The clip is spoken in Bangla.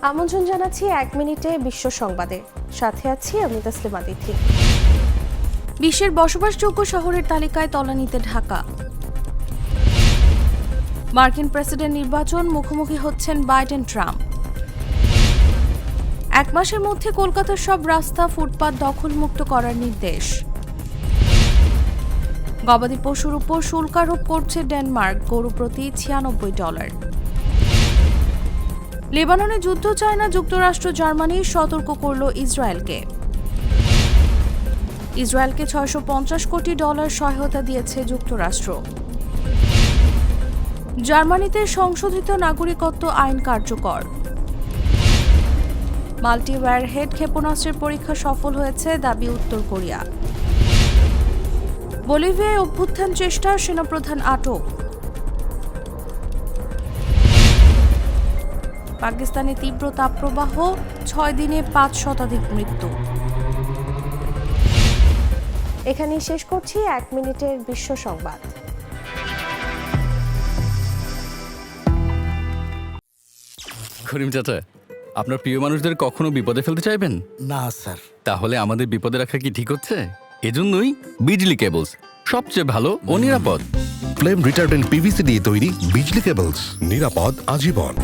আমন্ত্রণ জানাচ্ছি ১ মিনিটে বিশ্ব সংবাদে। সাথে আছি আমি তাসলিমা তিথি। বিশ্বের বসবাসযোগ্য শহরের তালিকায় তলানিতে ঢাকা। মার্কিন প্রেসিডেন্ট নির্বাচন, মুখোমুখি হচ্ছেন বাইডেন ট্রাম্প। ১ মাসের মধ্যে কলকাতার সব রাস্তা, ফুটপাত দখলমুক্ত করার নির্দেশ। গবাদি পশুর উপর শুল্ক আরোপ করছে ডেনমার্ক, গরু প্রতি $৯৬। লেবাননে যুদ্ধ চায় না যুক্তরাষ্ট্র, জার্মানি সতর্ক করল ইসরায়েলকে। ইসরায়েলকে $৬৫০ কোটি সহায়তা দিয়েছে যুক্তরাষ্ট্র। জার্মানিতে সংশোধিত নাগরিকত্ব আইন কার্যকর। মাল্টি ওয়্যারহেড ক্ষেপণাস্ত্রের পরীক্ষা সফল হয়েছে, দাবি উত্তর কোরিয়া। বলিভিয়ায় অভ্যুত্থান চেষ্টা, সেনাপ্রধান আটক। পাকিস্তানে তীব্র তাপপ্রবাহ, ৬ দিনে ৫ শতাধিক মৃত্যু। এখানেই শেষ করছি ১ মিনিটের বিশ্ব সংবাদ। করিম চাচা, আপনার প্রিয় মানুষদের কখনো বিপদে ফেলতে চাইবেন না স্যার। তাহলে আমাদের বিপদে রাখা কি ঠিক হচ্ছে? এজন্যই বিজলি কেবলস সবচেয়ে ভালো ও নিরাপদ। ফ্লেম রিটার্ডেন্ট পিভিসি দিয়ে তৈরি বিজলি কেবলস, নিরাপদ আজীবন।